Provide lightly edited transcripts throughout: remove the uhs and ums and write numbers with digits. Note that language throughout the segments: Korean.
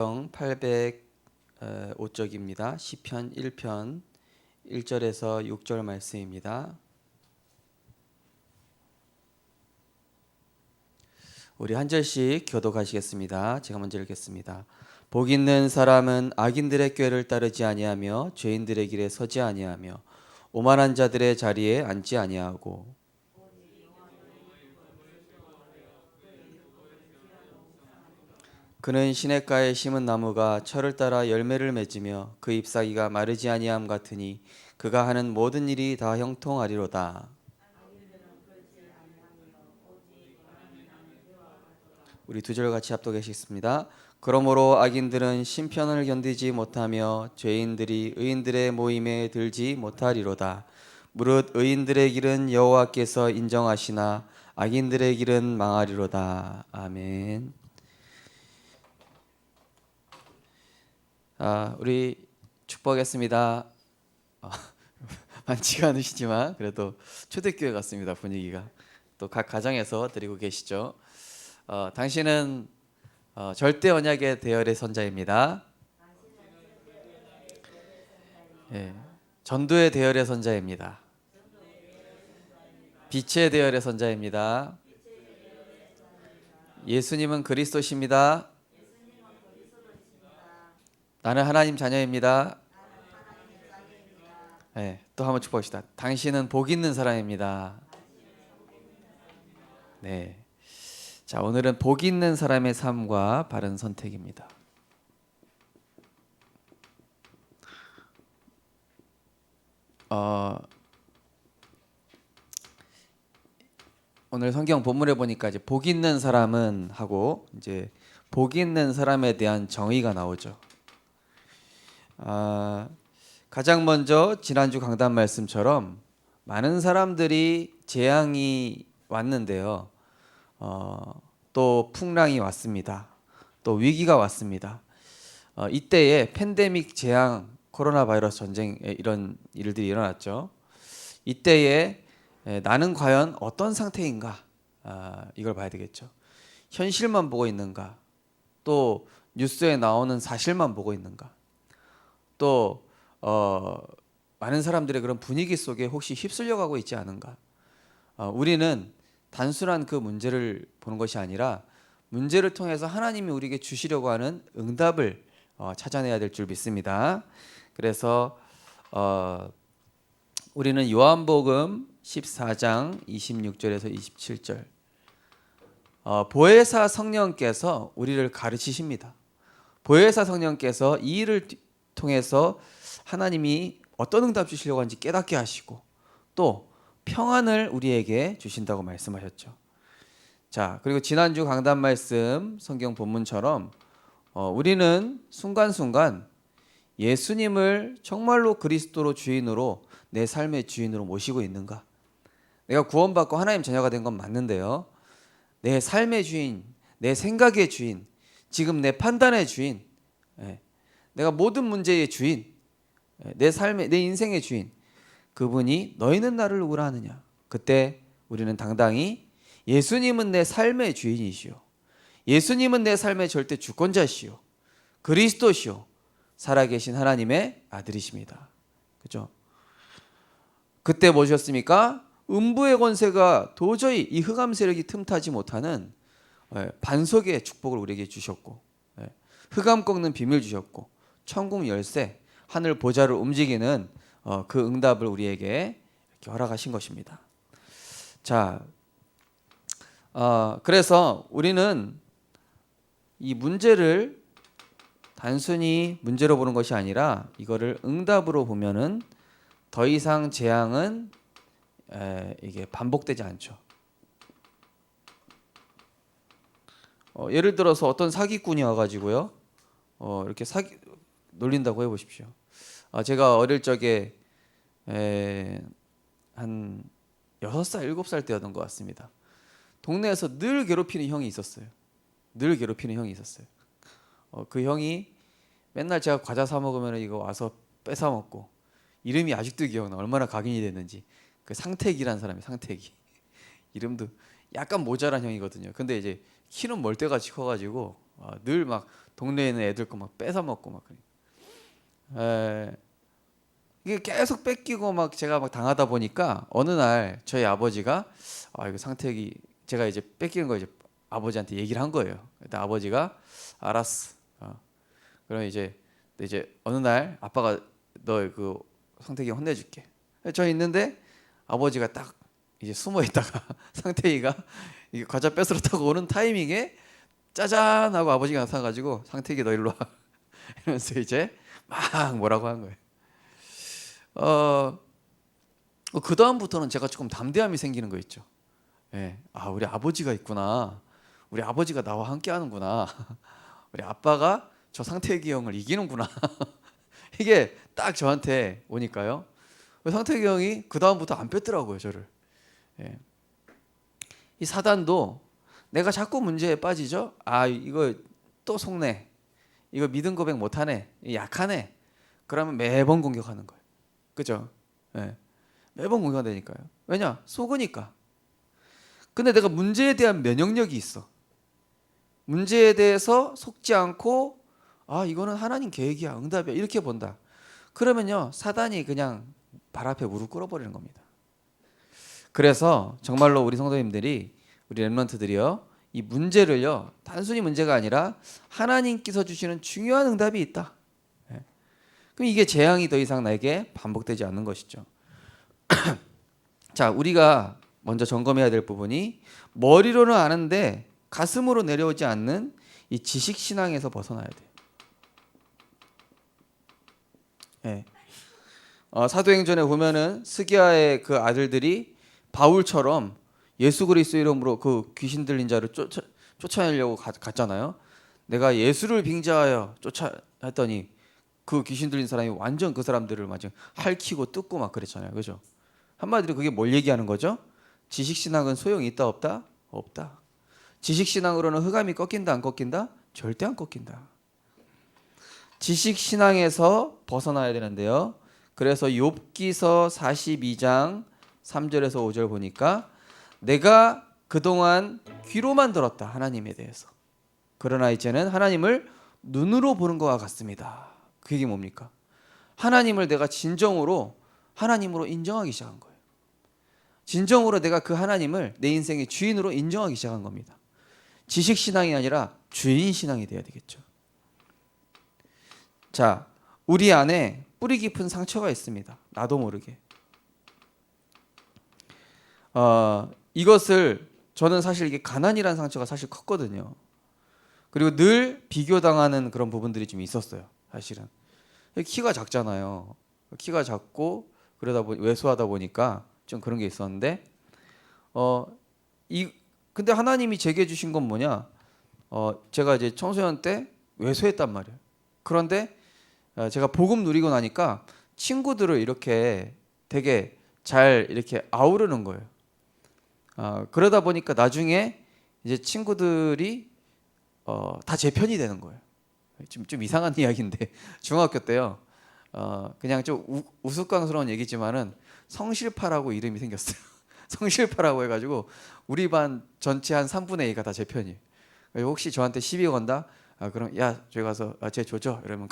805쪽입니다. 시편 1편 1절에서 6절 말씀입니다. 우리 한 절씩 교독하시겠습니다. 제가 먼저 읽겠습니다. 복 있는 사람은 악인들의 꾀를 따르지 아니하며 죄인들의 길에 서지 아니하며 오만한 자들의 자리에 앉지 아니하고 그는 시냇가에 심은 나무가 철을 따라 열매를 맺으며 그 잎사귀가 마르지 아니함 같으니 그가 하는 모든 일이 다 형통하리로다. 우리 두 절 같이 합독하시겠습니다. 그러므로 악인들은 심판을 견디지 못하며 죄인들이 의인들의 모임에 들지 못하리로다. 무릇 의인들의 길은 여호와께서 인정하시나 악인들의 길은 망하리로다. 아멘. 우리 축복하겠습니다. 많지가 않으시지만 그래도 초대교회 같습니다. 분위기가 또 각 가정에서 드리고 계시죠. 당신은 절대 언약의 대열의 선자입니다. 전도의 대열의 선자입니다. 빛의 대열의 선자입니다. 예수님은 그리스도십니다. 나는 하나님 자녀입니다. 또 한번 축복합시다. 당신은 복 있는 사람입니다. 네. 자, 오늘은 복 있는 사람의 삶과 바른 선택입니다. 오늘 성경 본문에 보니까 이제 복 있는 사람은 하고 이제 복 있는 사람에 대한 정의가 나오죠. 가장 먼저 지난주 강단 말씀처럼 많은 사람들이 재앙이 왔는데요. 또 풍랑이 왔습니다. 또 위기가 왔습니다. 이때에 팬데믹 재앙, 코로나 바이러스 전쟁 이런 일들이 일어났죠. 이때에 나는 과연 어떤 상태인가? 이걸 봐야 되겠죠. 현실만 보고 있는가? 또 뉴스에 나오는 사실만 보고 있는가? 또 많은 사람들의 그런 분위기 속에 혹시 휩쓸려가고 있지 않은가? 우리는 단순한 그 문제를 보는 것이 아니라 문제를 통해서 하나님이 우리에게 주시려고 하는 응답을 찾아내야 될 줄 믿습니다. 그래서 우리는 요한복음 14장 26절에서 27절 보혜사 성령께서 우리를 가르치십니다. 보혜사 성령께서 이 일을 통해서 하나님이 어떤 응답 주시려고 하는지 깨닫게 하시고 또 평안을 우리에게 주신다고 말씀하셨죠. 자, 그리고 지난주 강단 말씀 성경 본문처럼 우리는 순간순간 예수님을 정말로 그리스도로 주인으로 내 삶의 주인으로 모시고 있는가? 내가 구원받고 하나님 자녀가 된 건 맞는데요. 내 삶의 주인, 내 생각의 주인, 지금 내 판단의 주인, 내가 모든 문제의 주인, 내 삶의, 내 인생의 주인, 그분이 너희는 나를 누구라 하느냐? 그때 우리는 당당히 예수님은 내 삶의 주인이시오. 예수님은 내 삶의 절대 주권자시오. 그리스도시오. 살아계신 하나님의 아들이십니다. 그죠? 그때 뭐셨습니까? 음부의 권세가 도저히 이 흑암 세력이 틈타지 못하는 반석의 축복을 우리에게 주셨고, 흑암 꺾는 비밀 주셨고, 천국 열쇠, 하늘 보좌를 움직이는 그 응답을 우리에게 이렇게 허락하신 것입니다. 자, 그래서 우리는 이 문제를 단순히 문제로 보는 것이 아니라 이거를 응답으로 보면은 더 이상 재앙은 이게 반복되지 않죠. 예를 들어서 어떤 사기꾼이 와가지고요, 이렇게 사기 놀린다고 해보십시오. 제가 어릴 적에 한 6살, 7살 때였던 것 같습니다. 동네에서 늘 괴롭히는 형이 있었어요. 늘 괴롭히는 형이 있었어요. 그 형이 맨날 제가 과자 사 먹으면 이거 와서 뺏어 먹고, 이름이 아직도 기억나. 얼마나 각인이 됐는지. 그 상택이라는 사람이, 상택이. 이름도 약간 모자란 형이거든요. 근데 이제 키는 멀대같이 커가지고 늘 막 동네에 있는 애들 거 막 뺏어 먹고 막 그래. 이게 계속 뺏기고 막 제가 막 당하다 보니까 어느 날 저희 아버지가 이거 상태기 제가 이제 뺏기는 거 이제 아버지한테 얘기를 한 거예요. 그때 아버지가 알았어. 그럼 이제 어느 날 아빠가 너 그 상태기 혼내줄게. 저 있는데 아버지가 딱 이제 숨어 있다가 상태기가 이게 과자 뺏으러 타고 오는 타이밍에 짜잔 하고 아버지가 나타나가지고 상태기 너 일로 와 이러면서 이제 막 뭐라고 한 거예요. 그 다음부터는 제가 조금 담대함이 생기는 거 있죠. 예, 우리 아버지가 있구나. 우리 아버지가 나와 함께 하는구나. 우리 아빠가 저 상태기 형을 이기는구나. 이게 딱 저한테 오니까요. 상태기 형이 그 다음부터 안 뺐더라고요, 저를. 예. 이 사단도 내가 자꾸 문제에 빠지죠. 이거 또 속네. 이거 믿음 고백 못하네. 약하네. 그러면 매번 공격하는 거예요. 그죠? 예. 매번 공격되니까요. 왜냐? 속으니까. 근데 내가 문제에 대한 면역력이 있어. 문제에 대해서 속지 않고 이거는 하나님 계획이야, 응답이야 이렇게 본다. 그러면요 사단이 그냥 발 앞에 무릎 꿇어버리는 겁니다. 그래서 정말로 우리 성도님들이 우리 렘넌트들이요 이 문제를요 단순히 문제가 아니라 하나님께서 주시는 중요한 응답이 있다. 그럼 이게 재앙이 더 이상 나에게 반복되지 않는 것이죠. 자, 우리가 먼저 점검해야 될 부분이 머리로는 아는데 가슴으로 내려오지 않는 이 지식 신앙에서 벗어나야 돼요. 예. 사도행전에 보면은 스기야의 그 아들들이 바울처럼 예수 그리스도 이름으로 그 귀신 들린 자를 쫓아내려고 갔잖아요. 내가 예수를 빙자하여 쫓아했더니 그 귀신 들린 사람이 완전 그 사람들을 마치 핥히고 뜯고 막 그랬잖아요. 그죠? 한마디로 그게 뭘 얘기하는 거죠? 지식 신앙은 소용이 있다 없다? 없다. 지식 신앙으로는 흑암이 꺾인다 안 꺾인다? 절대 안 꺾인다. 지식 신앙에서 벗어나야 되는데요. 그래서 욥기서 42장 3절에서 5절 보니까 내가 그동안 귀로만 들었다 하나님에 대해서. 그러나 이제는 하나님을 눈으로 보는 것과 같습니다. 그게 뭡니까? 하나님을 내가 진정으로 하나님으로 인정하기 시작한 거예요. 진정으로 내가 그 하나님을 내 인생의 주인으로 인정하기 시작한 겁니다. 지식 신앙이 아니라 주인 신앙이 돼야 되겠죠. 자, 우리 안에 뿌리 깊은 상처가 있습니다. 나도 모르게. 이것을 저는 사실 이게 가난이라는 상처가 사실 컸거든요. 그리고 늘 비교당하는 그런 부분들이 좀 있었어요. 사실은 키가 작잖아요. 키가 작고 그러다 보니 왜소하다 보니까 좀 그런 게 있었는데 근데 하나님이 제게 주신 건 뭐냐? 제가 이제 청소년 때 왜소했단 말이에요. 그런데 제가 복음 누리고 나니까 친구들을 이렇게 되게 잘 이렇게 아우르는 거예요. 그러다 보니까 나중에 이제 친구들이 다 제 편이 되는 거예요. 좀 이상한 이야기인데 중학교 때요. 그냥 좀 우스꽝스러운 얘기지만은 성실파라고 이름이 생겼어요. 성실파라고 해가지고 우리 반 전체 한 3분의 2가 다 제 편이에요. 혹시 저한테 시비 건다? 그럼 야 저기 가서 쟤 조져 이러면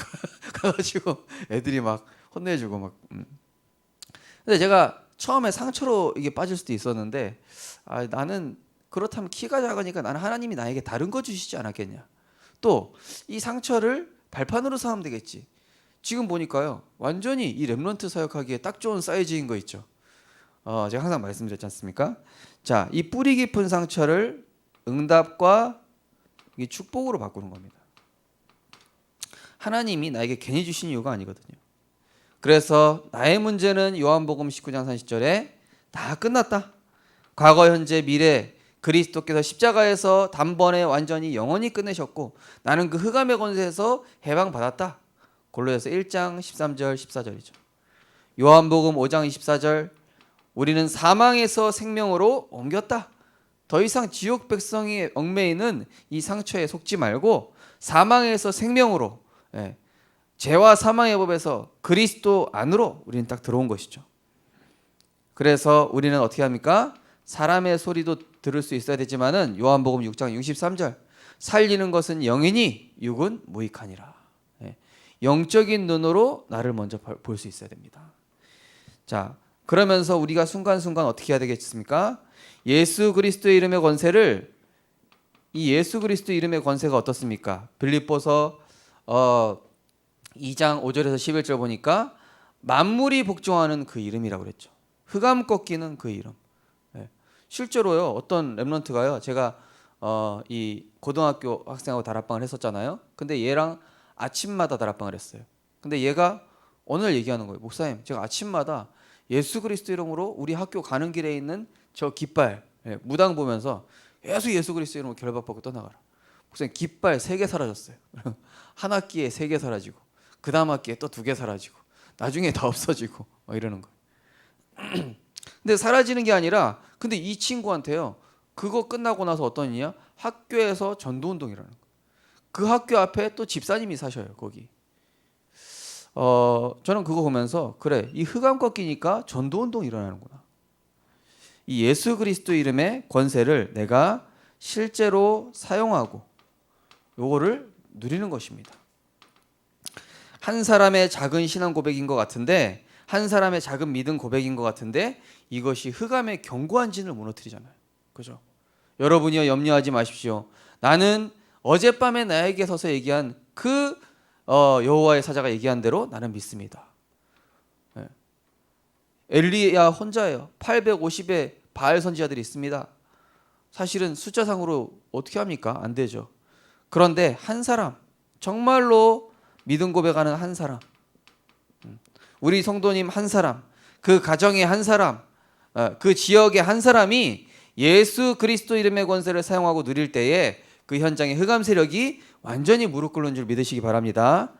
가가지고 애들이 막 혼내주고 막. 근데 제가 처음에 상처로 이게 빠질 수도 있었는데 나는 그렇다면 키가 작으니까 나는 하나님이 나에게 다른 거 주시지 않았겠냐. 또 이 상처를 발판으로 삼으면 되겠지. 지금 보니까요 완전히 이 렘넌트 사역하기에 딱 좋은 사이즈인 거 있죠. 제가 항상 말씀드렸지 않습니까? 자, 이 뿌리 깊은 상처를 응답과 이 축복으로 바꾸는 겁니다. 하나님이 나에게 괜히 주신 이유가 아니거든요. 그래서 나의 문제는 요한복음 19장 30절에 다 끝났다. 과거, 현재, 미래 그리스도께서 십자가에서 단번에 완전히 영원히 끝내셨고 나는 그 흑암의 권세에서 해방받았다. 골로새서 1장 13절 14절이죠. 요한복음 5장 24절 우리는 사망에서 생명으로 옮겼다. 더 이상 지옥 백성이 얽매이는 이 상처에 속지 말고 사망에서 생명으로, 죄와 사망의 법에서 그리스도 안으로 우리는 딱 들어온 것이죠. 그래서 우리는 어떻게 합니까? 사람의 소리도 들을 수 있어야 되지만은 요한복음 6장 63절 살리는 것은 영이니 육은 무익하니라. 예. 영적인 눈으로 나를 먼저 볼 수 있어야 됩니다. 자, 그러면서 우리가 순간순간 어떻게 해야 되겠습니까? 예수 그리스도의 이름의 권세를, 이 예수 그리스도 이름의 권세가 어떻습니까? 빌립보서 2장 5절에서 11절 보니까 만물이 복종하는 그 이름이라고 그랬죠. 흑암 꺾이는 그 이름. 예. 실제로요, 어떤 렘넌트가요, 제가 이 고등학교 학생하고 다락방을 했었잖아요. 근데 얘랑 아침마다 다락방을 했어요. 근데 얘가 오늘 얘기하는 거예요. 목사님, 제가 아침마다 예수 그리스도 이름으로 우리 학교 가는 길에 있는 저 깃발, 예, 무당 보면서 계속 예수 그리스도 이름으로 결박받고 떠나가라. 목사님, 깃발 3개 사라졌어요. 한 학기에 3개 사라지고, 그 다음 학기에 또 2개 사라지고, 나중에 다 없어지고 이러는 거예요. 근데 사라지는 게 아니라, 근데 이 친구한테요, 그거 끝나고 나서 어떤 일이냐? 학교에서 전도운동이라는 거예요. 그 학교 앞에 또 집사님이 사셔요, 거기. 저는 그거 보면서, 그래, 이 흑암 꺾이니까 전도운동이 일어나는구나. 이 예수 그리스도 이름의 권세를 내가 실제로 사용하고 요거를 누리는 것입니다. 한 사람의 작은 신앙 고백인 것 같은데, 한 사람의 작은 믿음 고백인 것 같은데, 이것이 흑암의 견고한 진을 무너뜨리잖아요. 그죠? 여러분이요, 염려하지 마십시오. 나는 어젯밤에 나에게 서서 얘기한 그 여호와의 사자가 얘기한 대로 나는 믿습니다. 네. 엘리야 혼자예요. 850의 바알 선지자들이 있습니다. 사실은 숫자상으로 어떻게 합니까? 안 되죠. 그런데 한 사람, 정말로 믿음 고백하는 한 사람, 우리 성도님 한 사람, 그 가정의 한 사람, 그 지역의 한 사람이 예수 그리스도 이름의 권세를 사용하고 누릴 때에 그 현장의 흑암 세력이 완전히 무릎 꿇는 줄 믿으시기 바랍니다.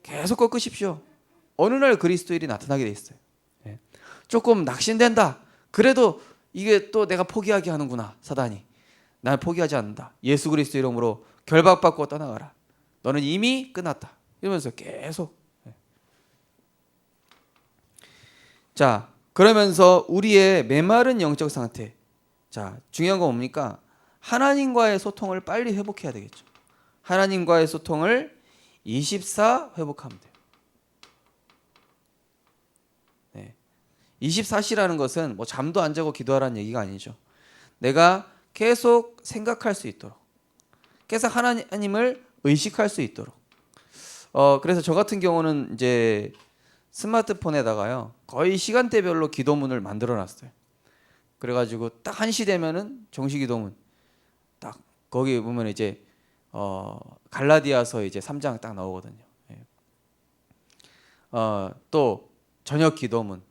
계속 꺾으십시오. 어느 날 그리스도 일이 나타나게 돼 있어요. 조금 낙심된다. 그래도 이게 또 내가 포기하게 하는구나, 사단이. 날 포기하지 않는다. 예수 그리스도 이름으로 결박받고 떠나가라. 너는 이미 끝났다. 이러면서 계속. 자, 그러면서 우리의 메마른 영적 상태. 자, 중요한 건 뭡니까? 하나님과의 소통을 빨리 회복해야 되겠죠. 하나님과의 소통을 24 회복하면 돼요. 네. 24시라는 것은 뭐 잠도 안 자고 기도하라는 얘기가 아니죠. 내가 계속 생각할 수 있도록, 계속 하나님을 의식할 수 있도록. 그래서 저 같은 경우는 이제 스마트폰에다가요, 거의 시간대별로 기도문을 만들어 놨어요. 그래가지고 딱 1시 되면은 정시 기도문, 딱 거기 보면 이제 갈라디아서 이제 3장 딱 나오거든요. 예. 또 저녁 기도문,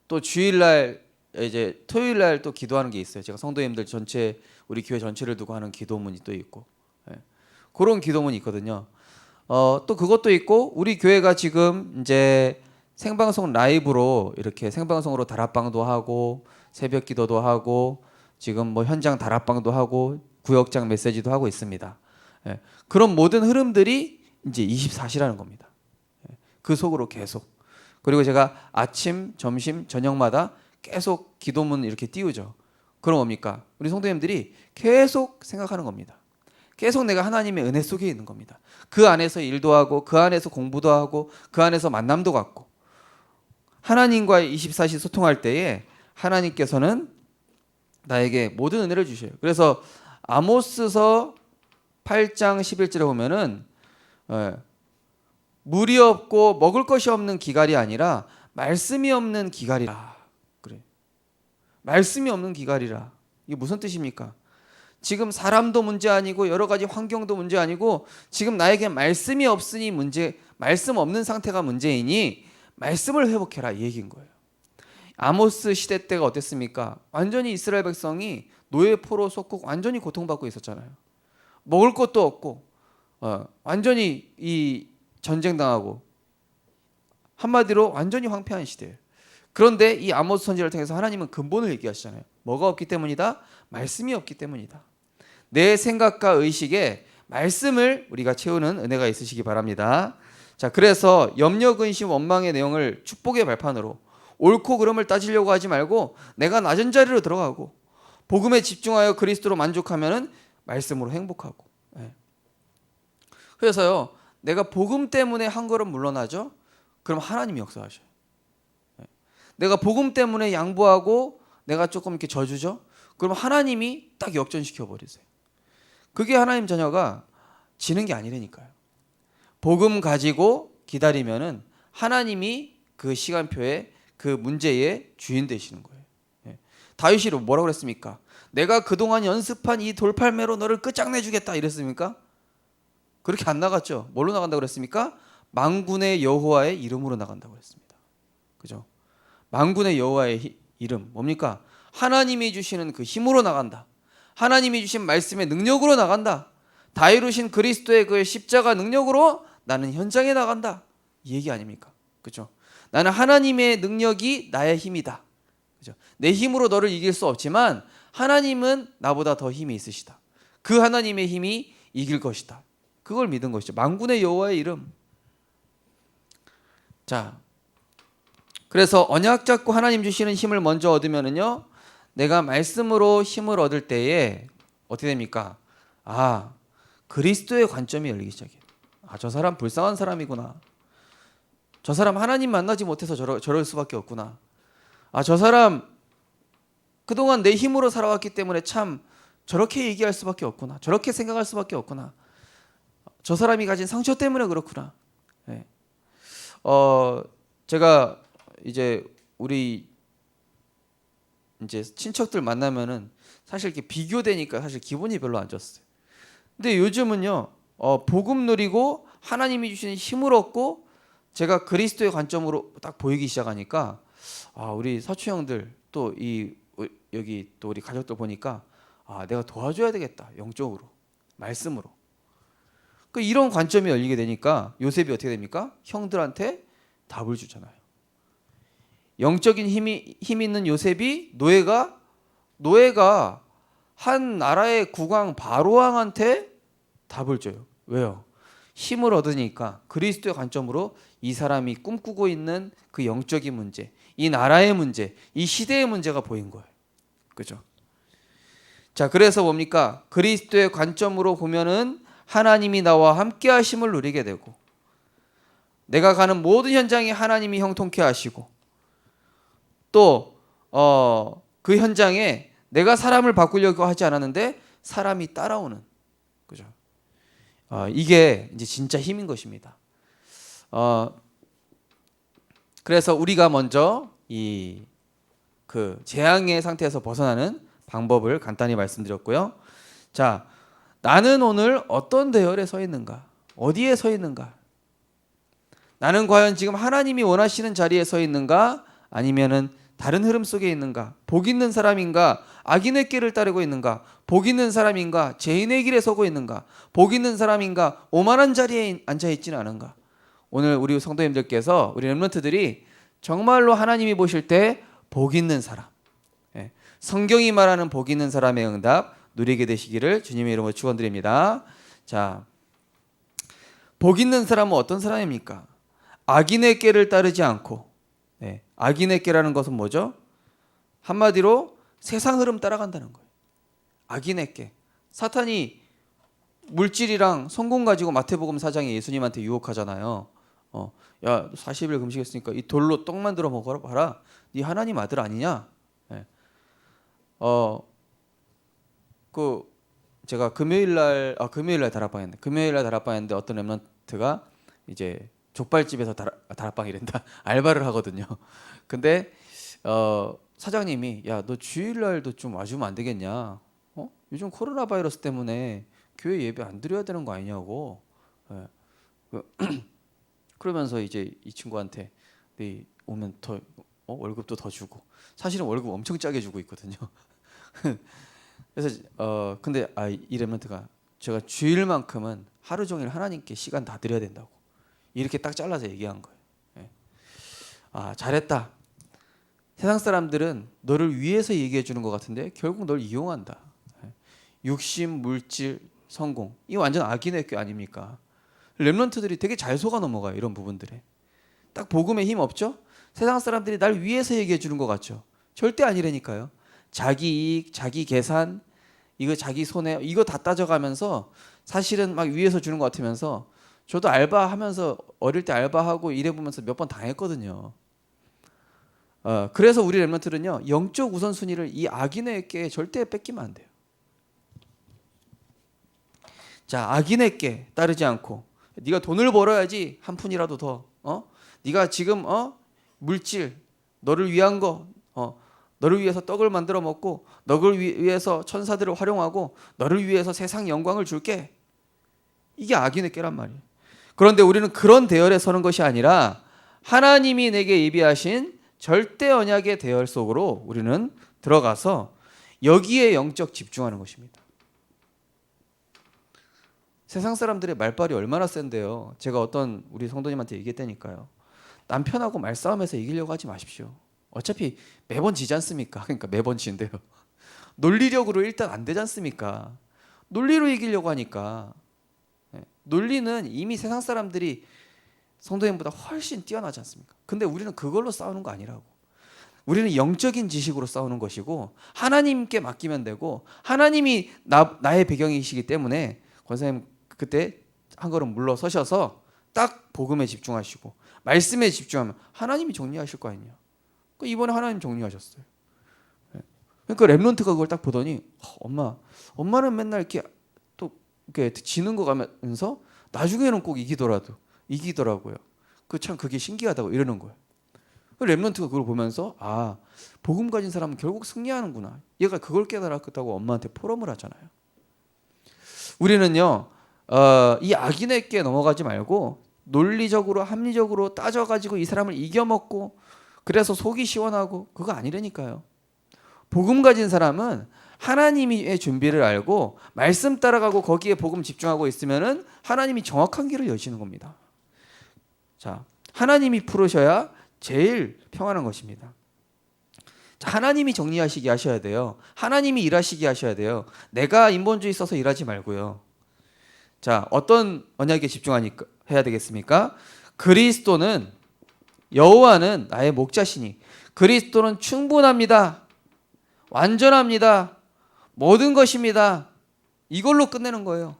또 주일날 이제 토요일날 또 기도하는 게 있어요. 제가 성도님들 전체, 우리 교회 전체를 두고 하는 기도문이 또 있고, 예. 그런 기도문이 있거든요. 또 그것도 있고, 우리 교회가 지금 이제 생방송 라이브로 이렇게 생방송으로 다락방도 하고 새벽 기도도 하고 지금 뭐 현장 다락방도 하고 구역장 메시지도 하고 있습니다. 예. 그런 모든 흐름들이 이제 24시라는 겁니다. 예. 그 속으로 계속. 그리고 제가 아침, 점심, 저녁마다 계속 기도문 이렇게 띄우죠. 그럼 뭡니까? 우리 성도님들이 계속 생각하는 겁니다. 계속 내가 하나님의 은혜 속에 있는 겁니다. 그 안에서 일도 하고, 그 안에서 공부도 하고, 그 안에서 만남도 갖고, 하나님과의 24시 소통할 때에 하나님께서는 나에게 모든 은혜를 주셔요. 그래서 아모스서 8장 11절에 보면은 물이 없고 먹을 것이 없는 기갈이 아니라 말씀이 없는 기갈이라. 그래. 말씀이 없는 기갈이라. 이게 무슨 뜻입니까? 지금 사람도 문제 아니고 여러 가지 환경도 문제 아니고 지금 나에게 말씀이 없으니 문제, 말씀 없는 상태가 문제이니 말씀을 회복해라, 이 얘기인 거예요. 아모스 시대 때가 어땠습니까? 완전히 이스라엘 백성이 노예포로 속국 완전히 고통받고 있었잖아요. 먹을 것도 없고 완전히 이 전쟁당하고 한마디로 완전히 황폐한 시대예요. 그런데 이 아모스 선지자를 통해서 하나님은 근본을 얘기하시잖아요. 뭐가 없기 때문이다? 말씀이 없기 때문이다. 내 생각과 의식에 말씀을 우리가 채우는 은혜가 있으시기 바랍니다. 자, 그래서 염려, 근심, 원망의 내용을 축복의 발판으로, 옳고 그름을 따지려고 하지 말고 내가 낮은 자리로 들어가고 복음에 집중하여 그리스도로 만족하면은 말씀으로 행복하고, 예. 그래서요, 내가 복음 때문에 한 걸음 물러나죠? 그럼 하나님이 역사하셔요. 내가 복음 때문에 양보하고 내가 조금 이렇게 져주죠? 그럼 하나님이 딱 역전시켜 버리세요. 그게 하나님 자녀가 지는 게 아니라니까요. 복음 가지고 기다리면은 하나님이 그 시간표에 그 문제의 주인 되시는 거예요. 예. 다윗이 뭐라고 그랬습니까? 내가 그동안 연습한 이 돌팔매로 너를 끝장내주겠다 이랬습니까? 그렇게 안 나갔죠. 뭘로 나간다고 그랬습니까? 만군의 여호와의 이름으로 나간다고 그랬습니다. 그죠? 만군의 여호와의 이름 뭡니까? 하나님이 주시는 그 힘으로 나간다. 하나님이 주신 말씀의 능력으로 나간다. 다 이루신 그리스도의 그 십자가 능력으로 나는 현장에 나간다. 이 얘기 아닙니까? 그죠? 나는 하나님의 능력이 나의 힘이다. 그죠? 내 힘으로 너를 이길 수 없지만 하나님은 나보다 더 힘이 있으시다. 그 하나님의 힘이 이길 것이다. 그걸 믿은 것이죠. 만군의 여호와의 이름. 자, 그래서 언약 잡고 하나님 주시는 힘을 먼저 얻으면은요, 내가 말씀으로 힘을 얻을 때에 어떻게 됩니까? 아, 그리스도의 관점이 열리기 시작해요. 아, 저 사람 불쌍한 사람이구나. 저 사람 하나님 만나지 못해서 저럴 수밖에 없구나. 아, 저 사람 그동안 내 힘으로 살아왔기 때문에 참 저렇게 얘기할 수밖에 없구나. 저렇게 생각할 수밖에 없구나. 저 사람이 가진 상처 때문에 그렇구나. 네. 제가 이제 우리 이제 친척들 만나면은 사실 이렇게 비교되니까 사실 기분이 별로 안 좋았어요. 근데 요즘은요, 복음 누리고 하나님이 주시는 힘을 얻고 제가 그리스도의 관점으로 딱 보이기 시작하니까 아, 우리 사촌 형들 또 여기 또 우리 가족들 보니까 아, 내가 도와줘야 되겠다. 영적으로, 말씀으로. 그 이런 관점이 열리게 되니까 요셉이 어떻게 됩니까? 형들한테 답을 주잖아요. 영적인 힘 있는 요셉이 노예가 한 나라의 국왕 바로왕한테 답을 줘요. 왜요? 힘을 얻으니까 그리스도의 관점으로 이 사람이 꿈꾸고 있는 그 영적인 문제, 이 나라의 문제, 이 시대의 문제가 보인 거예요. 그죠? 자, 그래서 뭡니까? 그리스도의 관점으로 보면은 하나님이 나와 함께 하심을 누리게 되고, 내가 가는 모든 현장에 하나님이 형통케 하시고, 또 그 현장에 내가 사람을 바꾸려고 하지 않았는데 사람이 따라오는, 그죠? 이게 이제 진짜 힘인 것입니다. 그래서 우리가 먼저 그 재앙의 상태에서 벗어나는 방법을 간단히 말씀드렸고요. 자, 나는 오늘 어떤 대열에 서 있는가? 어디에 서 있는가? 나는 과연 지금 하나님이 원하시는 자리에 서 있는가? 아니면은 다른 흐름 속에 있는가? 복 있는 사람인가? 악인의 길을 따르고 있는가? 복 있는 사람인가? 죄인의 길에 서고 있는가? 복 있는 사람인가? 오만한 자리에 앉아 있지는 않은가? 오늘 우리 성도님들께서, 우리 렘넌트들이 정말로 하나님이 보실 때 복 있는 사람, 성경이 말하는 복 있는 사람의 응답 누리게 되시기를 주님의 이름으로 축원드립니다. 자, 복 있는 사람은 어떤 사람입니까? 악인의 꾀를 따르지 않고, 악인의 꾀라는 것은 뭐죠? 한마디로 세상 흐름 따라간다는 거예요. 악인의 꾀. 사탄이 물질이랑 성공 가지고 마태복음 4장에 예수님한테 유혹하잖아요. 야, 40일 금식했으니까 이 돌로 떡 만들어 먹어봐라. 네 하나님 아들 아니냐? 제가 금요일날 다락방했는데, 어떤 렘넌트가 이제 족발집에서 다락방이란다 알바를 하거든요. 근데 사장님이 야, 너 주일날도 좀 와주면 안 되겠냐? 요즘 코로나 바이러스 때문에 교회 예배 안 드려야 되는 거 아니냐고. 그러면서 이제 이 친구한테 네 오면 더 월급도 더 주고, 사실은 월급 엄청 짜게 주고 있거든요. 그래서 근데 이 렘넌트가 제가 주일만큼은 하루 종일 하나님께 시간 다 드려야 된다고 이렇게 딱 잘라서 얘기한 거예요. 잘했다. 세상 사람들은 너를 위해서 얘기해 주는 것 같은데 결국 널 이용한다. 육신, 물질, 성공, 이 완전 악인의 꾀 아닙니까? 렘넌트들이 되게 잘 속아 넘어가요. 이런 부분들에 딱 복음에 힘 없죠? 세상 사람들이 날 위해서 얘기해 주는 것 같죠? 절대 아니라니까요. 자기 이익, 자기 계산, 이거 자기 손해, 이거 다 따져가면서 사실은 막 위에서 주는 것 같으면서 저도 알바하면서 어릴 때 알바하고 일해보면서 몇 번 당했거든요. 그래서 우리 렘넌트는요 영적 우선순위를 이 악인에게 절대 뺏기면 안 돼요. 자, 악인에게 따르지 않고 네가 돈을 벌어야지 한 푼이라도 더 네가 지금 물질 너를 위한 거 너를 위해서 떡을 만들어 먹고 너를 위해서 천사들을 활용하고 너를 위해서 세상 영광을 줄게. 이게 악인의 꾀란 말이에요. 그런데 우리는 그런 대열에 서는 것이 아니라 하나님이 내게 예비하신 절대 언약의 대열 속으로 우리는 들어가서 여기에 영적 집중하는 것입니다. 세상 사람들의 말발이 얼마나 센데요. 제가 어떤 우리 성도님한테 얘기했다니까요. 남편하고 말싸움에서 이기려고 하지 마십시오. 어차피 매번 지지 않습니까? 그러니까 매번 진대요. 논리력으로 일단 안 되지 않습니까? 논리로 이기려고 하니까. 논리는 이미 세상 사람들이 성도님보다 훨씬 뛰어나지 않습니까? 근데 우리는 그걸로 싸우는 거 아니라고. 우리는 영적인 지식으로 싸우는 것이고 하나님께 맡기면 되고 하나님이 나의 배경이시기 때문에 권사님 그때 한 걸음 물러서셔서 딱 복음에 집중하시고 말씀에 집중하면 하나님이 정리하실 거 아니냐. 이번에 하나님 정리하셨어요. 그러니까 렘넌트가 그걸 딱 보더니 엄마는 맨날 이렇게 또 이렇게 지는 거 가면서 나중에는 꼭 이기더라고요. 참 그게 신기하다고 이러는 거예요. 렘넌트가 그걸 보면서 복음 가진 사람은 결국 승리하는구나. 얘가 그걸 깨달았다고 엄마한테 포럼을 하잖아요. 우리는요 이 악인에게 넘어가지 말고 논리적으로 합리적으로 따져가지고 이 사람을 이겨먹고 그래서 속이 시원하고 그거 아니라니까요. 복음 가진 사람은 하나님의 준비를 알고 말씀 따라가고 거기에 복음 집중하고 있으면은 하나님이 정확한 길을 여시는 겁니다. 자, 하나님이 풀으셔야 제일 평안한 것입니다. 자, 하나님이 정리하시게 하셔야 돼요. 하나님이 일하시게 하셔야 돼요. 내가 인본주의 써서 일하지 말고요. 자, 어떤 언약에 집중해야 되겠습니까? 그리스도는 여호와는 나의 목자시니 그리스도는 충분합니다. 완전합니다. 모든 것입니다. 이걸로 끝내는 거예요.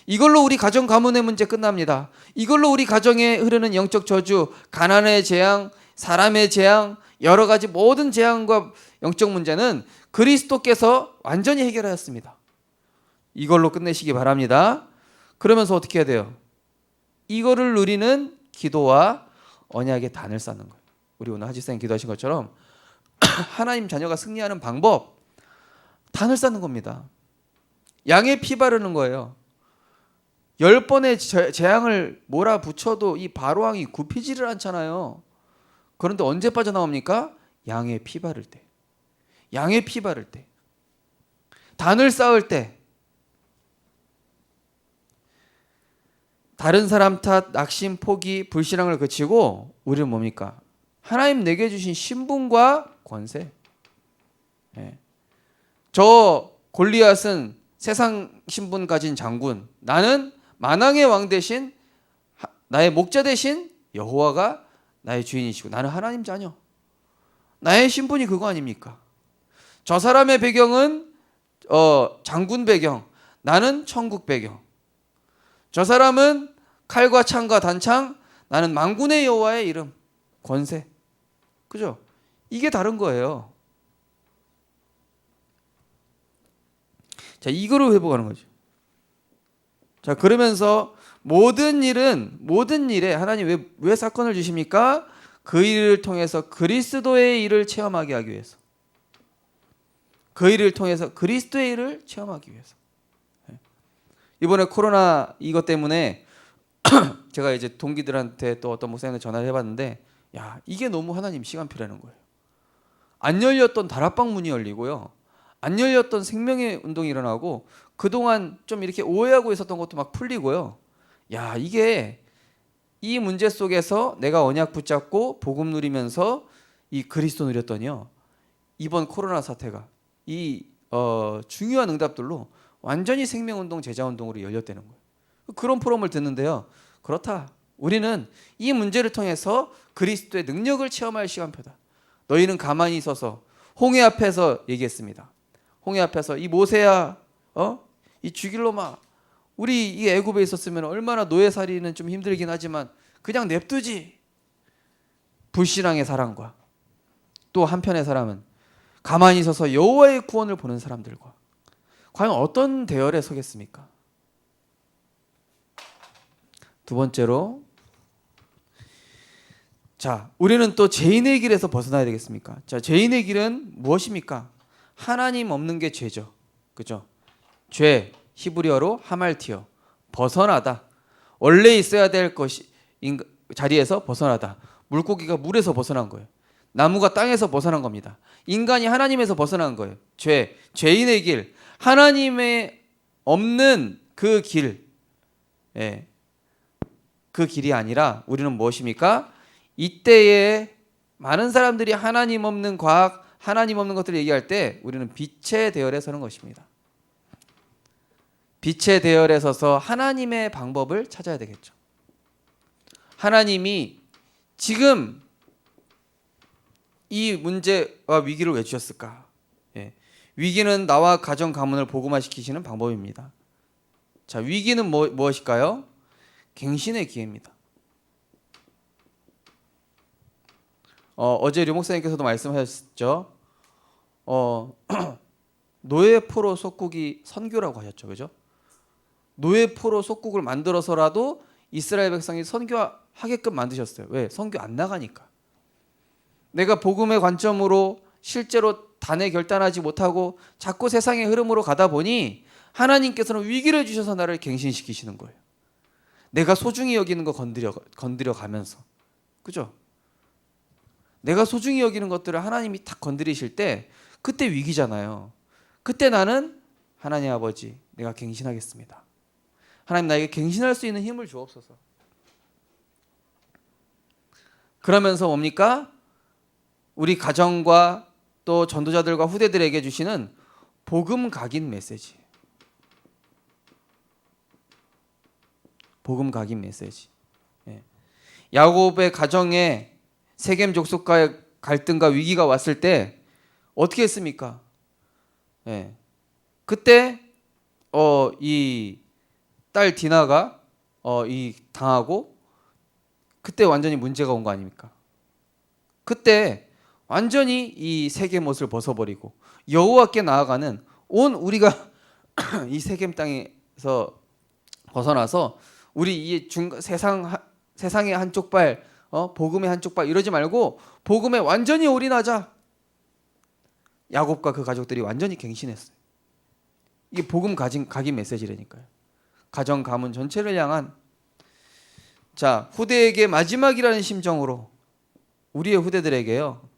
이걸로 우리 가정 가문의 문제 끝납니다. 이걸로 우리 가정에 흐르는 영적 저주, 가난의 재앙, 사람의 재앙, 여러 가지 모든 재앙과 영적 문제는 그리스도께서 완전히 해결하였습니다. 이걸로 끝내시기 바랍니다. 그러면서 어떻게 해야 돼요? 이거를 누리는 기도와 언약의 단을 쌓는 거예요. 우리 오늘 하지쌤 기도하신 것처럼 하나님 자녀가 승리하는 방법, 단을 쌓는 겁니다. 양의 피 바르는 거예요. 10번의 재앙을 몰아붙여도 이 바로왕이 굽히지를 않잖아요. 그런데 언제 빠져나옵니까? 양의 피 바를 때. 양의 피 바를 때. 단을 쌓을 때. 다른 사람 탓, 낙심, 포기, 불신앙을 그치고 우리는 뭡니까? 하나님 내게 주신 신분과 권세. 저 골리앗은 세상 신분 가진 장군, 나는 만왕의 왕 대신 나의 목자 대신 여호와가 나의 주인이시고 나는 하나님 자녀. 나의 신분이 그거 아닙니까? 저 사람의 배경은 장군 배경, 나는 천국 배경. 저 사람은 칼과 창과 단창, 나는 만군의 여호와의 이름, 권세. 그죠? 이게 다른 거예요. 자, 이거를 회복하는 거죠. 자, 그러면서 모든 일에 하나님 왜 사건을 주십니까? 그 일을 통해서 그리스도의 일을 체험하게 하기 위해서. 그 일을 통해서 그리스도의 일을 체험하기 위해서. 이번에 코로나 이것 때문에 제가 이제 동기들한테 또 어떤 목사님한테 전화를 해봤는데, 야, 이게 너무 하나님 시간표라는 거예요. 안 열렸던 다락방 문이 열리고요. 안 열렸던 생명의 운동이 일어나고 그동안 좀 이렇게 오해하고 있었던 것도 막 풀리고요. 야, 이게 이 문제 속에서 내가 언약 붙잡고 복음 누리면서 이 그리스도 누렸더니요. 이번 코로나 사태가 이 중요한 응답들로 완전히 생명운동, 제자운동으로 열렸다는 거예요. 그런 포럼을 듣는데요. 그렇다. 우리는 이 문제를 통해서 그리스도의 능력을 체험할 시간표다. 너희는 가만히 있어서 홍해 앞에서 얘기했습니다. 홍해 앞에서 이 모세야, 이 죽일 놈아, 우리 이 애굽에 있었으면 얼마나 노예살이는 좀 힘들긴 하지만 그냥 냅두지. 불신앙의 사람과 또 한편의 사람은 가만히 있어서 여호와의 구원을 보는 사람들과 과연 어떤 대열에 서겠습니까? 두 번째로, 자, 우리는 또 죄인의 길에서 벗어나야 되겠습니까? 자, 죄인의 길은 무엇입니까? 하나님 없는 게 죄죠. 그죠? 죄, 히브리어로 하말티어, 벗어나다. 원래 있어야 될 것이 자리에서 벗어나다. 물고기가 물에서 벗어난 거예요. 나무가 땅에서 벗어난 겁니다. 인간이 하나님에서 벗어난 거예요. 죄인의 길, 하나님의 없는 그 길, 예, 그 길이 아니라 우리는 무엇입니까? 이때에 많은 사람들이 하나님 없는 과학, 하나님 없는 것들을 얘기할 때 우리는 빛의 대열에 서는 것입니다. 빛의 대열에 서서 하나님의 방법을 찾아야 되겠죠. 하나님이 지금 이 문제와 위기를 왜 주셨을까? 예. 위기는 나와 가정 가문을 복음화시키시는 방법입니다. 자, 위기는 무엇일까요? 갱신의 기회입니다. 어제 류 목사님께서도 말씀하셨죠. 노예포로 속국이 선교라고 하셨죠, 그죠? 노예포로 속국을 만들어서라도 이스라엘 백성이 선교하게끔 만드셨어요. 왜? 선교 안 나가니까. 내가 복음의 관점으로 실제로 단에 결단하지 못하고 자꾸 세상의 흐름으로 가다 보니 하나님께서는 위기를 주셔서 나를 갱신시키시는 거예요. 내가 소중히 여기는 거 건드려 가면서, 그죠? 내가 소중히 여기는 것들을 하나님이 탁 건드리실 때 그때 위기잖아요. 그때 나는 하나님 아버지, 내가 갱신하겠습니다. 하나님 나에게 갱신할 수 있는 힘을 주옵소서. 그러면서 뭡니까? 우리 가정과 또 전도자들과 후대들에게 주시는 복음 각인 메시지. 복음 각인 메시지. 예. 야곱의 가정에 세겜 족속과의 갈등과 위기가 왔을 때 어떻게 했습니까? 예. 그때 이 딸 디나가 이 당하고 그때 완전히 문제가 온 거 아닙니까? 그때 완전히 이 세겜 옷을 벗어버리고 여호와께 나아가는 온 우리가 이 세겜 땅에서 벗어나서 우리 이 세상의 한쪽 발, 복음의 한쪽 발 이러지 말고 복음에 완전히 올인하자. 야곱과 그 가족들이 완전히 갱신했어요. 이게 복음 각인 메시지라니까요. 가정 가문 전체를 향한, 자, 후대에게 마지막이라는 심정으로, 우리의 후대들에게요,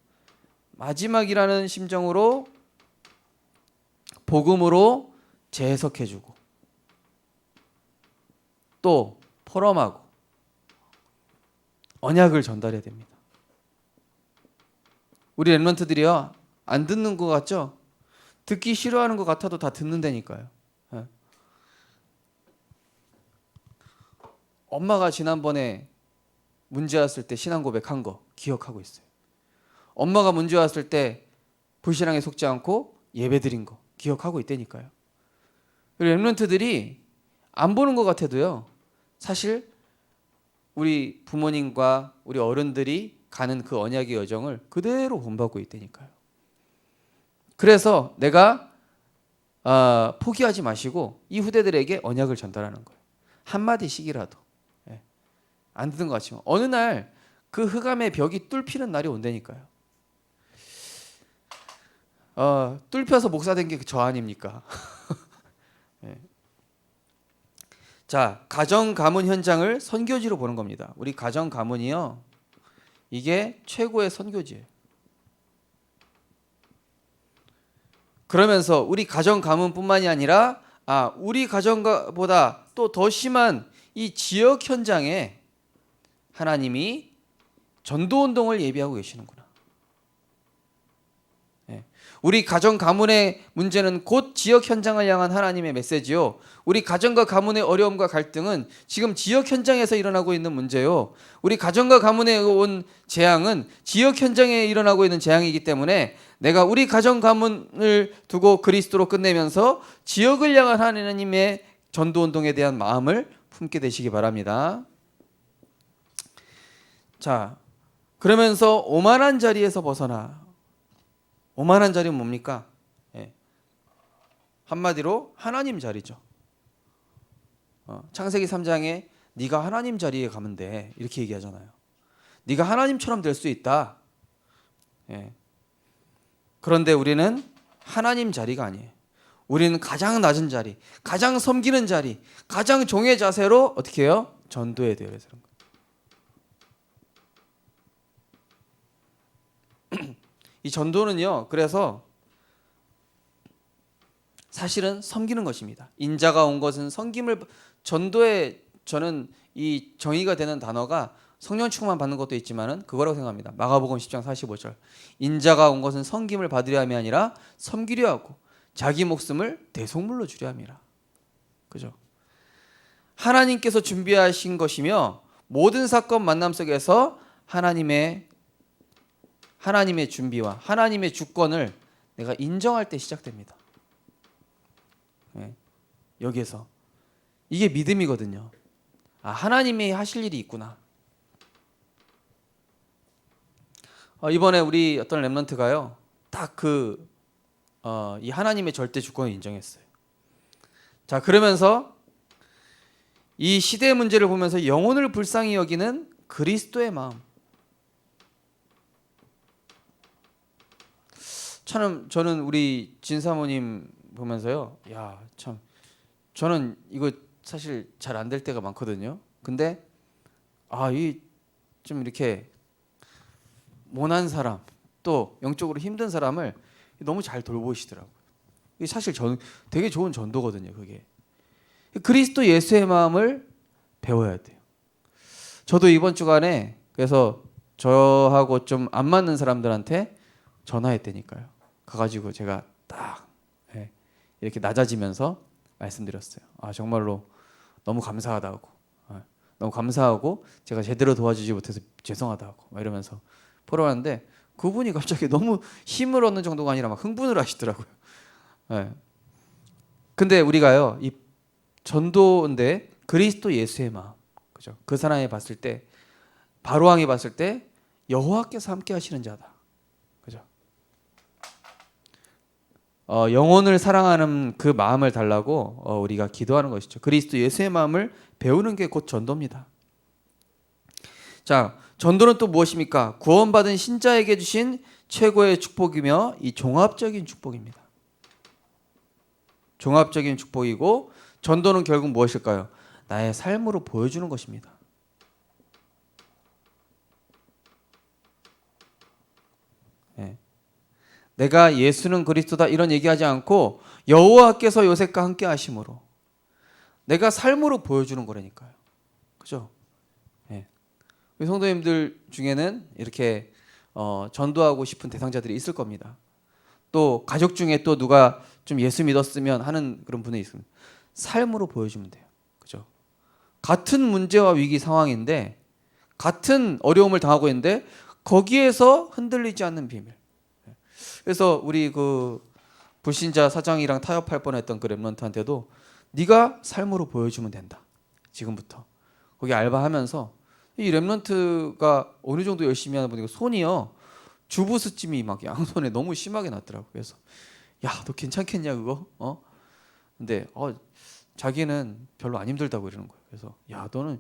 마지막이라는 심정으로 복음으로 재해석해주고 또 포럼하고 언약을 전달해야 됩니다. 우리 렘넌트들이요, 안 듣는 것 같죠? 듣기 싫어하는 것 같아도 다 듣는다니까요. 예. 엄마가 지난번에 문제 왔을 때 신앙 고백한 거 기억하고 있어요. 엄마가 문제 왔을 때 불신앙에 속지 않고 예배드린 거 기억하고 있다니까요. 그리고 렘넌트들이 안 보는 것 같아도요, 사실 우리 부모님과 우리 어른들이 가는 그 언약의 여정을 그대로 본받고 있다니까요. 그래서 내가 포기하지 마시고 이 후대들에게 언약을 전달하는 거예요. 한마디씩이라도. 예. 안 듣는 것 같지만 어느 날 그 흑암의 벽이 뚫히는 날이 온다니까요. 뚫혀서 목사 된 게 저 아닙니까? 예. 자, 가정 가문 현장을 선교지로 보는 겁니다. 우리 가정 가문이요, 이게 최고의 선교지예요. 그러면서 우리 가정 가문뿐만이 아니라 우리 가정보다 또 더 심한 이 지역 현장에 하나님이 전도 운동을 예비하고 계시는구나. 예. 우리 가정 가문의 문제는 곧 지역 현장을 향한 하나님의 메시지요. 우리 가정과 가문의 어려움과 갈등은 지금 지역 현장에서 일어나고 있는 문제요. 우리 가정과 가문에 온 재앙은 지역 현장에 일어나고 있는 재앙이기 때문에 내가 우리 가정 가문을 두고 그리스도로 끝내면서 지역을 향한 하나님의 전도 운동에 대한 마음을 품게 되시기 바랍니다. 자, 그러면서 오만한 자리에서 벗어나. 오만한 자리는 뭡니까? 예. 한마디로 하나님 자리죠. 창세기 3장에 네가 하나님 자리에 가면 돼, 이렇게 얘기하잖아요. 네가 하나님처럼 될 수 있다. 예. 그런데 우리는 하나님 자리가 아니에요. 우리는 가장 낮은 자리, 가장 섬기는 자리, 가장 종의 자세로 어떻게 해요? 전도해야 돼요. 그래서 이 전도는요, 그래서 사실은 섬기는 것입니다. 인자가 온 것은 섬김을, 전도에 저는 이 정의가 되는 단어가 성령 충만 받는 것도 있지만은 그거라고 생각합니다. 마가복음 10장 45절. 인자가 온 것은 섬김을 받으려 함이 아니라 섬기려 하고 자기 목숨을 대속물로 주려 함이라. 그죠? 하나님께서 준비하신 것이며 모든 사건 만남 속에서 하나님의 준비와 하나님의 주권을 내가 인정할 때 시작됩니다. 네. 여기에서 이게 믿음이거든요. 아, 하나님이 하실 일이 있구나. 이번에 우리 어떤 렘넌트가요, 딱 이 하나님의 절대 주권을 인정했어요. 자, 그러면서 이 시대의 문제를 보면서 영혼을 불쌍히 여기는 그리스도의 마음. 저는 우리 진 사모님 보면서요, 야, 참, 저는 이거 사실 잘 안 될 때가 많거든요. 근데 이 좀 이렇게 모난 사람, 또 영적으로 힘든 사람을 너무 잘 돌보시더라고요. 이게 사실 되게 좋은 전도거든요. 그게 그리스도 예수의 마음을 배워야 돼요. 저도 이번 주간에 그래서 저하고 좀 안 맞는 사람들한테 전화했다니까요. 가가지고 제가 딱 이렇게 낮아지면서 말씀드렸어요. 정말로 너무 감사하다고, 너무 감사하고 제가 제대로 도와주지 못해서 죄송하다고 막 이러면서 포럼하는데, 그분이 갑자기 너무 힘을 얻는 정도가 아니라 막 흥분을 하시더라고요. 근데 우리가요, 이 전도인데 그리스도 예수의 마음, 그죠? 그 사람이 봤을 때, 바로왕이 봤을 때 여호와께서 함께 하시는 자다, 그죠? 영혼을 사랑하는 그 마음을 달라고 우리가 기도하는 것이죠. 그리스도 예수의 마음을 배우는 게 곧 전도입니다. 자, 전도는 또 무엇입니까? 구원받은 신자에게 주신 최고의 축복이며 이 종합적인 축복입니다. 종합적인 축복이고, 전도는 결국 무엇일까요? 나의 삶으로 보여주는 것입니다. 네. 내가 예수는 그리스도다 이런 얘기하지 않고 여호와께서 요셉과 함께 하심으로 내가 삶으로 보여주는 거라니까요. 그죠? 네. 우리 성도님들 중에는 이렇게 전도하고 싶은 대상자들이 있을 겁니다. 또 가족 중에 또 누가 좀 예수 믿었으면 하는 그런 분이 있습니다. 삶으로 보여주면 돼요. 그죠? 같은 문제와 위기 상황인데, 같은 어려움을 당하고 있는데 거기에서 흔들리지 않는 비밀. 그래서 우리 그 불신자 사장이랑 타협할 뻔했던 그 렘넌트한테도 네가 삶으로 보여주면 된다. 지금부터. 거기 알바하면서 이 렘넌트가 어느 정도 열심히 하는 분이고 손이요, 주부스찜이 막 양손에 너무 심하게 났더라고. 그래서 야, 너 괜찮겠냐 그거? 근데 자기는 별로 안 힘들다고 이러는 거예요. 그래서 야, 너는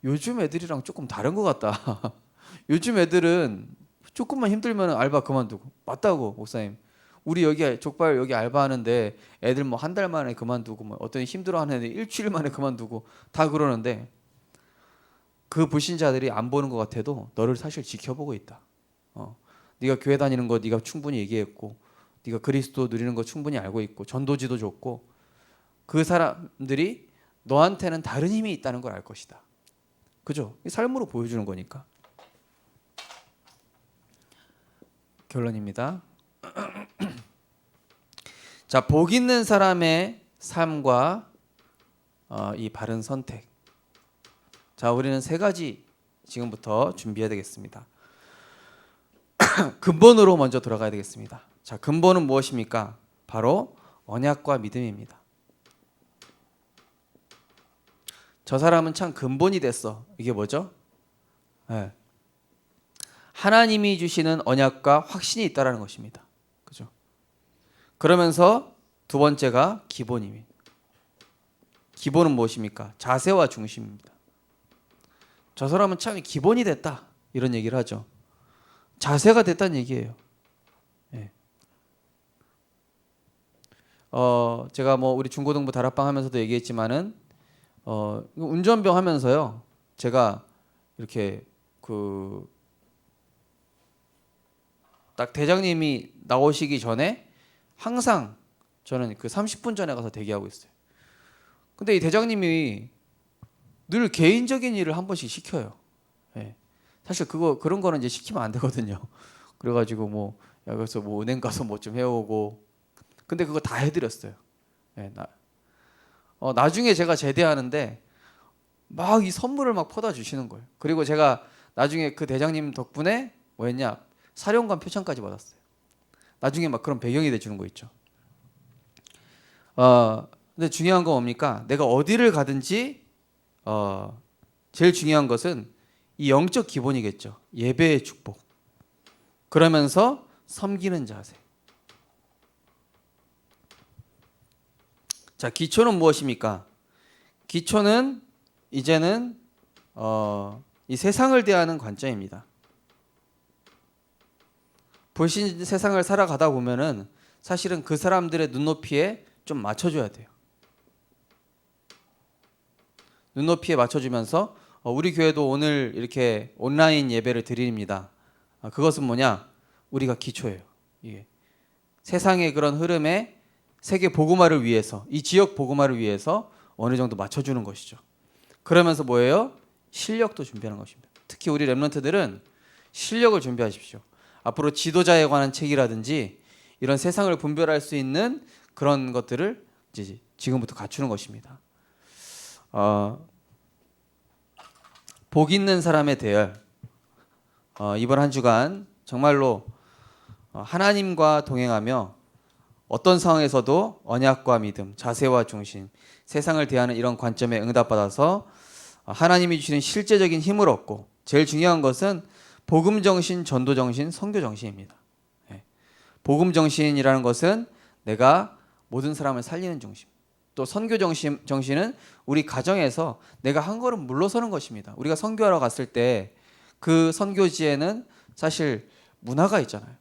요즘 애들이랑 조금 다른 것 같다. 요즘 애들은 조금만 힘들면 알바 그만두고. 맞다고, 목사님. 우리 여기 족발 여기 알바하는데 애들 뭐 한 달 만에 그만두고, 뭐 어떤 힘들어하는 애들 일주일 만에 그만두고 다 그러는데, 그 불신자들이 안 보는 것 같아도 너를 사실 지켜보고 있다. 네가 교회 다니는 거 네가 충분히 얘기했고, 네가 그리스도 누리는 거 충분히 알고 있고, 전도지도 좋고, 그 사람들이 너한테는 다른 힘이 있다는 걸 알 것이다. 그죠? 삶으로 보여주는 거니까. 결론입니다. 자, 복 있는 사람의 삶과 이 바른 선택. 자, 우리는 세 가지 지금부터 준비해야 되겠습니다. 근본으로 먼저 돌아가야 되겠습니다. 자, 근본은 무엇입니까? 바로 언약과 믿음입니다. 저 사람은 참 근본이 됐어. 이게 뭐죠? 네. 하나님이 주시는 언약과 확신이 있다라는 것입니다. 그죠? 그러면서 두 번째가 기본입니다. 기본은 무엇입니까? 자세와 중심입니다. 저 사람은 참 기본이 됐다. 이런 얘기를 하죠. 자세가 됐다는 얘기예요. 네. 제가 뭐 우리 중고등부 다락방 하면서도 얘기했지만은 운전병 하면서요. 제가 이렇게 딱 대장님이 나오시기 전에 항상 저는 그 30분 전에 가서 대기하고 있어요. 근데 이 대장님이 늘 개인적인 일을 한 번씩 시켜요. 예. 사실 그런 거는 이제 시키면 안 되거든요. 그래가지고 뭐 여기서 뭐 은행 가서 뭐 좀 해오고. 근데 그거 다 해드렸어요. 예. 나중에 제가 제대하는데 막 이 선물을 막 퍼다 주시는 거예요. 그리고 제가 나중에 그 대장님 덕분에 뭐였냐? 사령관 표창까지 받았어요. 나중에 막 그런 배경이 돼주는 거 있죠. 근데 중요한 건 뭡니까? 내가 어디를 가든지 제일 중요한 것은 이 영적 기본이겠죠. 예배의 축복. 그러면서 섬기는 자세. 자, 기초는 무엇입니까? 기초는 이제는 이 세상을 대하는 관점입니다. 불신 세상을 살아가다 보면은 사실은 그 사람들의 눈높이에 좀 맞춰줘야 돼요. 눈높이에 맞춰주면서 우리 교회도 오늘 이렇게 온라인 예배를 드립니다. 그것은 뭐냐? 우리가 기초예요. 이게 세상의 그런 흐름에 세계 복음화를 위해서, 이 지역 복음화를 위해서 어느 정도 맞춰주는 것이죠. 그러면서 뭐예요? 실력도 준비하는 것입니다. 특히 우리 렘넌트들은 실력을 준비하십시오. 앞으로 지도자에 관한 책이라든지 이런 세상을 분별할 수 있는 그런 것들을 이제 지금부터 갖추는 것입니다. 복 있는 사람의 대열. 이번 한 주간 정말로 하나님과 동행하며 어떤 상황에서도 언약과 믿음, 자세와 중심, 세상을 대하는 이런 관점에 응답받아서 하나님이 주시는 실제적인 힘을 얻고, 제일 중요한 것은 복음 정신, 전도 정신, 선교 정신입니다. 복음 정신이라는 것은 내가 모든 사람을 살리는 중심. 또 선교 정신은 우리 가정에서 내가 한 걸음 물러서는 것입니다. 우리가 선교하러 갔을 때 그 선교지에는 사실 문화가 있잖아요.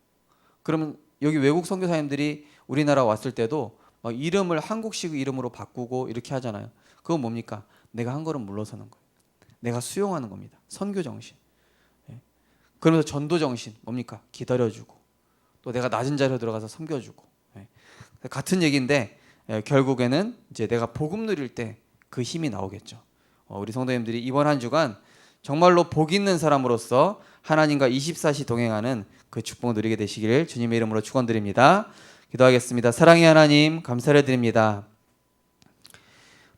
그러면 여기 외국 선교사님들이 우리나라 왔을 때도 이름을 한국식 이름으로 바꾸고 이렇게 하잖아요. 그건 뭡니까? 내가 한 걸음 물러서는 거예요. 내가 수용하는 겁니다. 선교 정신. 그러면서 전도 정신 뭡니까? 기다려주고 또 내가 낮은 자리로 들어가서 섬겨주고. 같은 얘기인데 결국에는 이제 내가 복음 누릴 때 그 힘이 나오겠죠. 우리 성도님들이 이번 한 주간 정말로 복 있는 사람으로서 하나님과 24시 동행하는 그 축복을 누리게 되시기를 주님의 이름으로 축원드립니다. 기도하겠습니다. 사랑의 하나님, 감사를 드립니다.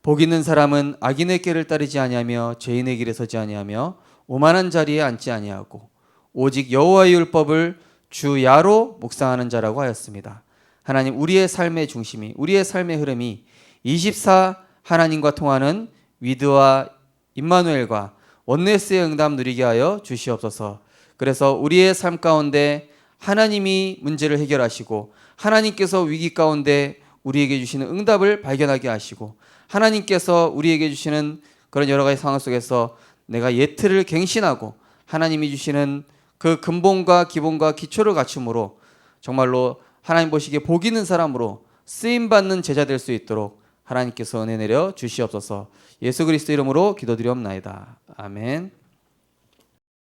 복 있는 사람은 악인의 길을 따르지 아니하며 죄인의 길에 서지 아니하며 오만한 자리에 앉지 아니하고 오직 여호와의 율법을 주야로 묵상하는 자라고 하였습니다. 하나님, 우리의 삶의 중심이, 우리의 삶의 흐름이 24 하나님과 통하는 위드와 임마누엘과 원네스의 응답 누리게 하여 주시옵소서. 그래서 우리의 삶 가운데 하나님이 문제를 해결하시고 하나님께서 위기 가운데 우리에게 주시는 응답을 발견하게 하시고 하나님께서 우리에게 주시는 그런 여러 가지 상황 속에서 내가 예틀을 갱신하고 하나님이 주시는 그 근본과 기본과 기초를 갖춤으로 정말로 하나님 보시기에 복 있는 사람으로 쓰임받는 제자 될 수 있도록 하나님께서 은혜 내려 주시옵소서. 예수 그리스도 이름으로 기도드리옵나이다. 아멘.